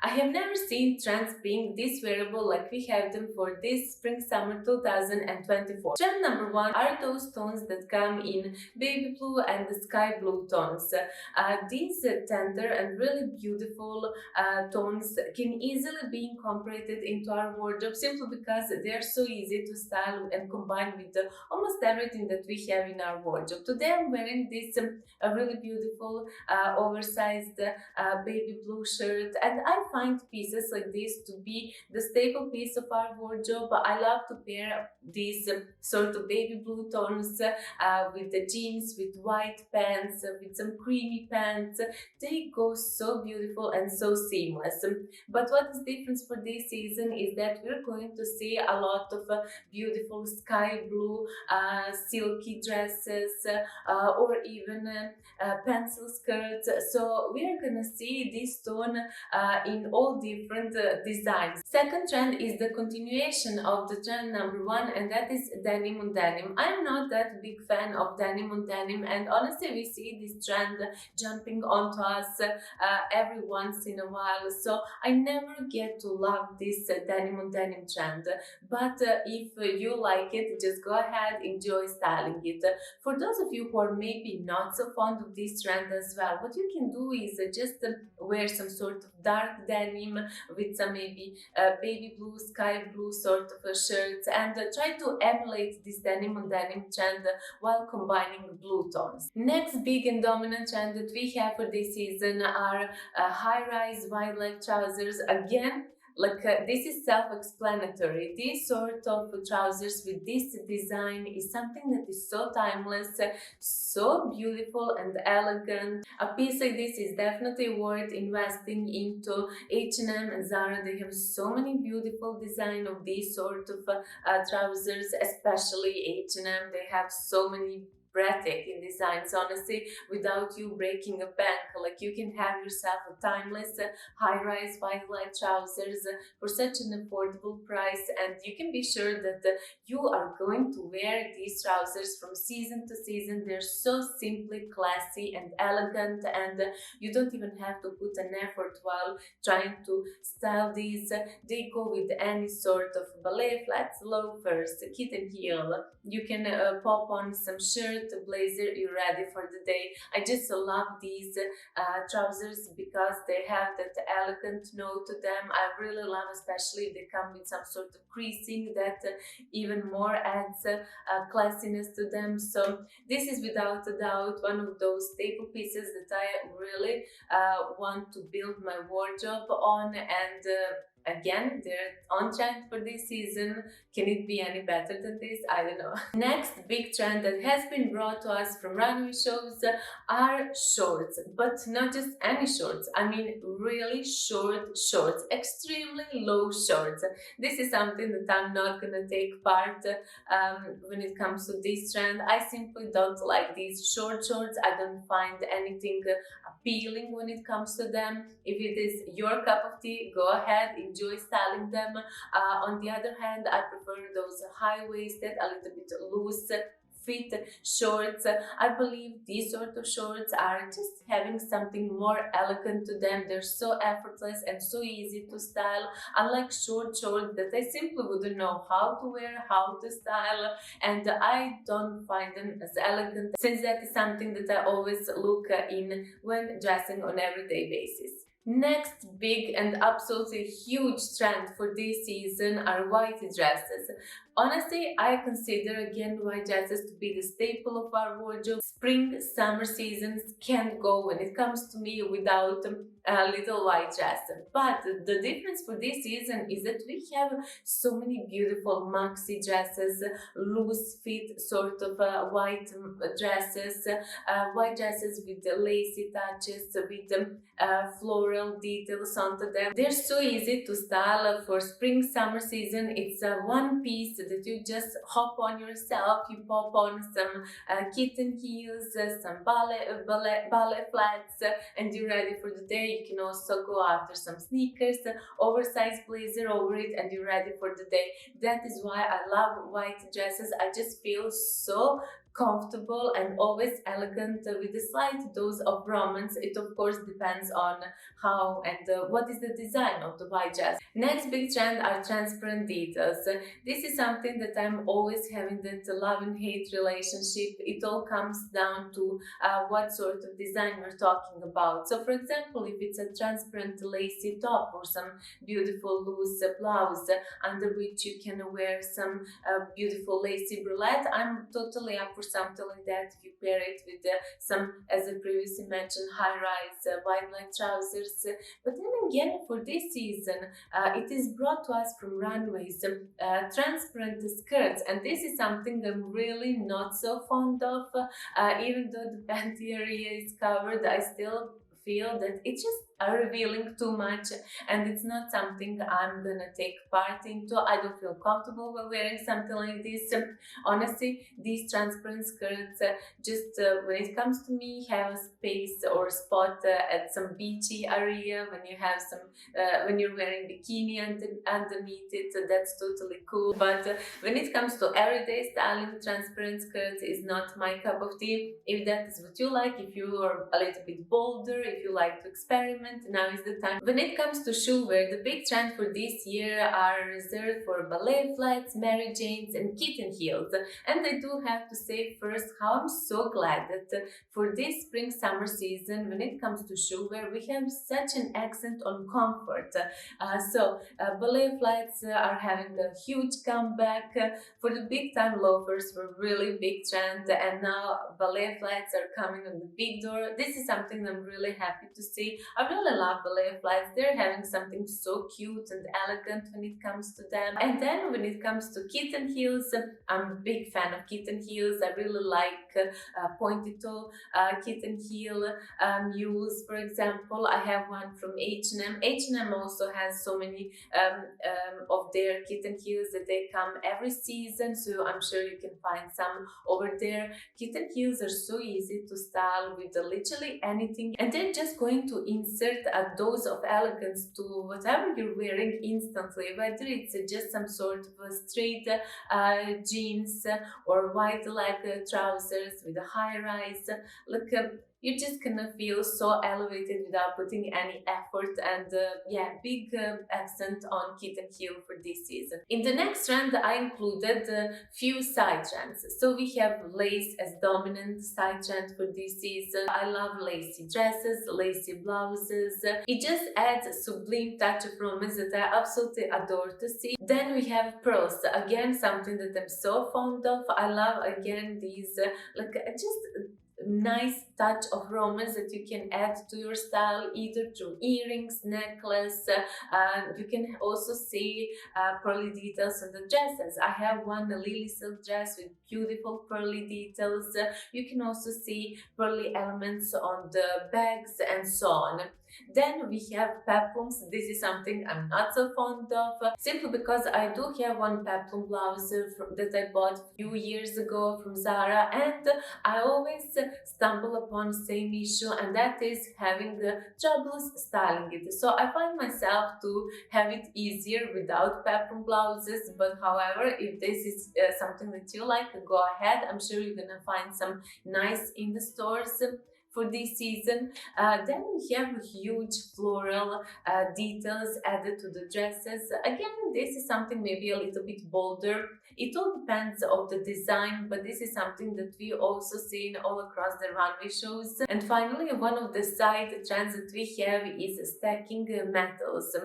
I have never seen trends being this wearable like we have them for this spring-summer 2024. Trend number one are those tones that come in baby blue and the sky blue tones. These tender and really beautiful tones can easily be incorporated into our wardrobe simply because they are so easy to style and combine with almost everything that we have in our wardrobe. Today I'm wearing this really beautiful oversized baby blue shirt, and I find pieces like this to be the staple piece of our wardrobe. I love to pair these sort of baby blue tones with the jeans, with white pants, with some creamy pants. They go so beautiful and so seamless. But what is different for this season is that we're going to see a lot of beautiful sky blue silky dresses or even pencil skirts. So we are gonna see this tone in all different designs. Second trend is the continuation of the trend number one, and that is denim on denim. I'm not that big fan of denim on denim, and honestly we see this trend jumping onto us every once in a while, so I never get to love this denim on denim trend. But if you like it, just go ahead, enjoy styling it. For those of you who are maybe not so fond of this trend as well, what you can do is just wear some sort of dark denim with some maybe baby blue, sky blue sort of shirts, and try to emulate this denim on denim trend while combining blue tones. Next big and dominant trend that we have for this season are high-rise wide leg trousers. Again, this is self-explanatory. This sort of trousers with this design is something that is so timeless, so beautiful and elegant. A piece like this is definitely worth investing into. H&M and Zara, they have so many beautiful design of these sort of trousers, especially H&M. They have so many breathtaking designs, honestly, without you breaking a bank. Like, you can have yourself a timeless high-rise wide leg trousers for such an affordable price, and you can be sure that you are going to wear these trousers from season to season. They're so simply classy and elegant, and you don't even have to put an effort while trying to style these. They go with any sort of ballet flats, loafers, kitten heel. You can pop on some shirt, blazer, you're ready for the day. I just love these trousers because they have that elegant note to them. I really love, especially if they come with some sort of creasing that even more adds classiness to them. So this is without a doubt one of those staple pieces that I really want to build my wardrobe on, and again, they're on trend for this season. Can it be any better than this? I don't know. Next big trend that has been brought to us from runway shows are shorts, but not just any shorts. I mean really short shorts, extremely low shorts. This is something that I'm not gonna take part when it comes to this trend. I simply don't like these short shorts. I don't find anything appealing when it comes to them. If it is your cup of tea, go ahead, enjoy styling them. On the other hand, I prefer those high-waisted, a little bit loose fit shorts. I believe these sort of shorts are just having something more elegant to them. They're so effortless and so easy to style, unlike short shorts that I simply wouldn't know how to wear, how to style, and I don't find them as elegant, since that is something that I always look in when dressing on everyday basis. Next big and absolutely huge trend for this season are white dresses. Honestly, I consider again white dresses to be the staple of our wardrobe. Spring, summer seasons can't go when it comes to me without a little white dress. But the difference for this season is that we have so many beautiful maxi dresses, loose fit sort of white dresses with the lacy touches, with floral details onto them. They're so easy to style for spring, summer season. It's a one piece that you just hop on yourself. You pop on some kitten heels, some ballet flats, and you're ready for the day. You can also go after some sneakers, oversized blazer over it, and you're ready for the day. That is why I love white dresses. I just feel so comfortable and always elegant with a slight dose of romance. It of course depends on how and what is the design of the white dress. Next big trend are transparent details. This is something that I'm always having that love and hate relationship. It all comes down to what sort of design we're talking about. So for example, if it's a transparent lacy top or some beautiful loose blouse under which you can wear some beautiful lacy bralette, I'm totally up for something like that. If you pair it with some, as I previously mentioned, high-rise wide leg trousers. But then again, for this season, it is brought to us from runways, transparent skirts, and this is something I'm really not so fond of. Even though the panty area is covered, I still feel that it's just revealing too much, and it's not something I'm gonna take part into. I don't feel comfortable while wearing something like this. Honestly, these transparent skirts just when it comes to me have a space or spot at some beachy area when you have some when you're wearing bikini underneath it. That's totally cool. But when it comes to everyday styling, transparent skirts is not my cup of tea. If that is what you like, if you are a little bit bolder, if you like to experiment, now is the time. When it comes to shoe wear, the big trend for this year are reserved for ballet flats, Mary Janes and kitten heels. And I do have to say first how I'm so glad that for this spring summer season, when it comes to shoe wear, we have such an accent on comfort. Ballet flats are having a huge comeback. For the big time loafers were really big trend, and now ballet flats are coming on the big door. This is something I'm really happy to see. I really love ballet flats. They're having something so cute and elegant when it comes to them. And then when it comes to kitten heels, I'm a big fan of kitten heels. I really like pointy toe kitten heel mules, for example. I have one from H&M. H&M also has so many of their kitten heels that they come every season, so I'm sure you can find some over there. Kitten heels are so easy to style with literally anything, and they're just going to insert a dose of elegance to whatever you're wearing instantly, whether it's just some sort of a straight jeans or wide leg trousers with a high rise. Look, you're just gonna feel so elevated without putting any effort, and big accent on kitten heel for this season. In the next trend, I included a few side trends. So we have lace as dominant side trend for this season. I love lacy dresses, lacy blouses. It just adds a sublime touch of romance that I absolutely adore to see. Then we have pearls, again something that I'm so fond of. I love again these just nice touch of romance that you can add to your style either through earrings, necklace. You can also see pearly details on the dresses. I have one lily silk dress with beautiful pearly details. You can also see pearly elements on the bags and so on. Then we have peplums. This is something I'm not so fond of, simply because I do have one peplum blouse that I bought a few years ago from Zara, and I always stumble upon the same issue, and that is having troubles styling it. So I find myself to have it easier without peplum blouses, but however, if this is something that you like, go ahead. I'm sure you're gonna find some nice in the stores for this season. Then we have huge floral details added to the dresses. Again, this is something maybe a little bit bolder. It all depends on the design, but this is something that we also seen all across the runway shows. And finally, one of the side trends that we have is stacking metals.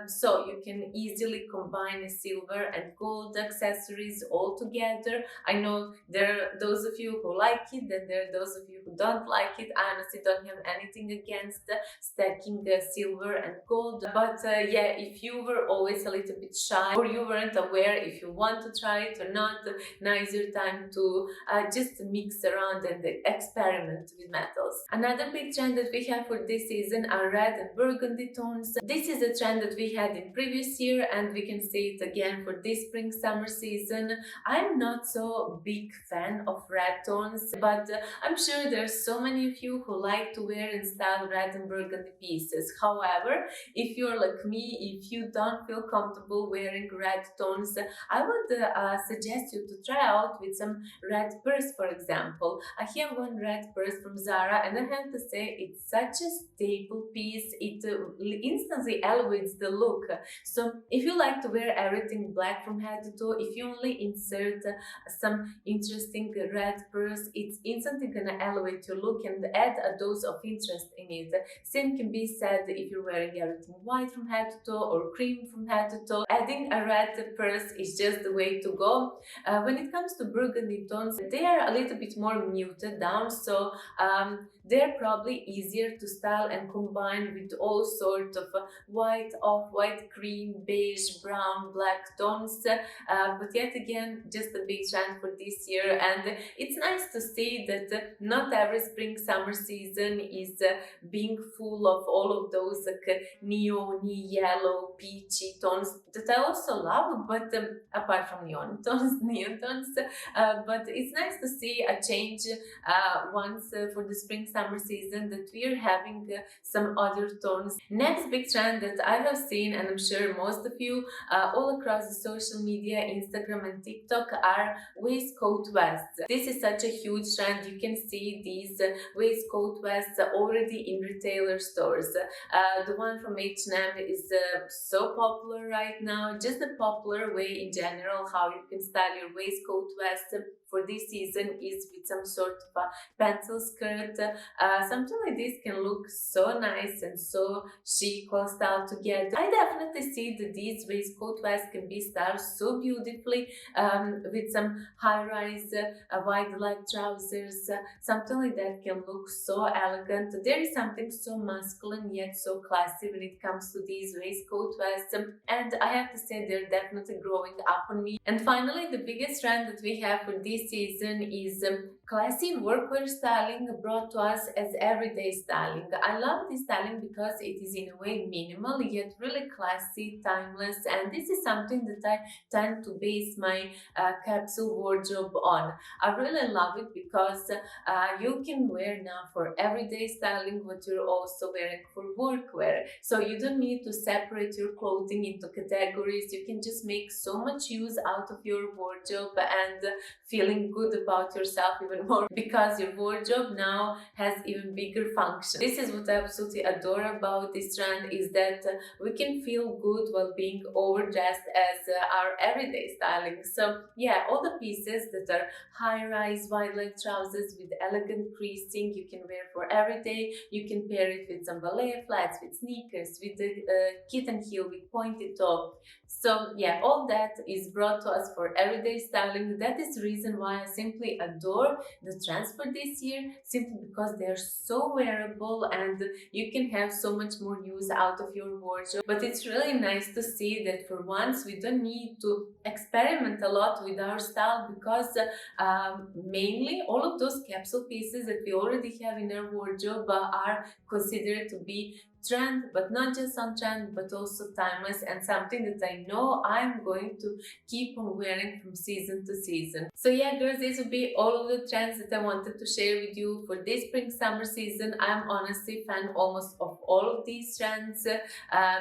So you can easily combine silver and gold accessories all together. I know there are those of you who like it, and there are those of you who don't like it. I honestly don't have anything against stacking silver and gold, but if you were always a little bit shy or you weren't aware if you want to try it or not, now is your time to just mix around and experiment with metals. Another big trend that we have for this season are red and burgundy tones. This is a trend that we had in previous year, and we can see it again for this spring summer season. I'm not so big fan of red tones, but I'm sure there's so many of you who like to wear and style red and burgundy pieces. However, if you're like me, if you don't feel comfortable wearing red tones, I would suggest you to try out with some red purse, for example. I have one red purse from Zara, and I have to say it's such a staple piece. It instantly elevates the look. So if you like to wear everything black from head to toe, if you only insert some interesting red purse, it's instantly gonna elevate your look and add a dose of interest in it. Same can be said if you're wearing everything white from head to toe or cream from head to toe. Adding a red purse is just the way to go. When it comes to burgundy tones, they are a little bit more muted down, so they're probably easier to style and combine with all sorts of white, off-white, cream, beige, brown, black tones. But yet again, just a big trend for this year, and it's nice to see that not every spring-summer season is being full of all of those neon, yellow, peachy tones that I also love, but apart from neon tones, neon tones, but it's nice to see a change once for the spring-summer season, that we are having some other tones. Next big trend that I have seen, and I'm sure most of you all across the social media, Instagram and TikTok, are waistcoat vests. This is such a huge trend. You can see these waistcoat vests already in retailer stores. The one from H&M is so popular right now, just a popular way in general how you can style your waistcoat vest for this season is with some sort of a pencil skirt. Something like this can look so nice and so chic while styled together. I definitely see that these waistcoat vests can be styled so beautifully with some high-rise wide leg trousers. Something like that can look so elegant. There is something so masculine yet so classy when it comes to these waistcoat vests, and I have to say they're definitely growing up on me. And finally, the biggest trend that we have for this season is classy workwear styling brought to us as everyday styling. I love this styling because it is in a way minimal yet really classy, timeless, and this is something that I tend to base my capsule wardrobe on. I really love it because you can wear now for everyday styling what you're also wearing for workwear. So you don't need to separate your clothing into categories. You can just make so much use out of your wardrobe and feeling good about yourself even more because your wardrobe now has even bigger function. This is what I absolutely adore about this trend, is that we can feel good while being overdressed as our everyday styling. So yeah, all the pieces that are high-rise wide leg trousers with elegant creasing you can wear for every day. You can pair it with some ballet flats, with sneakers, with the kitten heel, with pointed toe. So yeah, all that is brought to us for everyday styling. That is the reason why I simply adore the trends for this year, simply because they are so wearable and you can have so much more use out of your wardrobe. But it's really nice to see that for once we don't need to experiment a lot with our style, because mainly all of those capsule pieces that we already have in our wardrobe are considered to be trend, but not just on trend, but also timeless, and something that I know I'm going to keep on wearing from season to season. So yeah, girls, these would be all of the trends that I wanted to share with you for this spring summer season. I'm honestly fan almost of all of these trends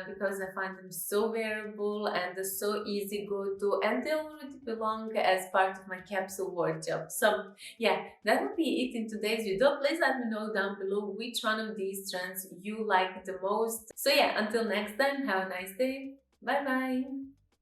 because I find them so wearable and so easy go to, and they already belong as part of my capsule wardrobe. So yeah, that would be it in today's video. Please let me know down below which one of these trends you like the most. So yeah, until next time, have a nice day. Bye bye.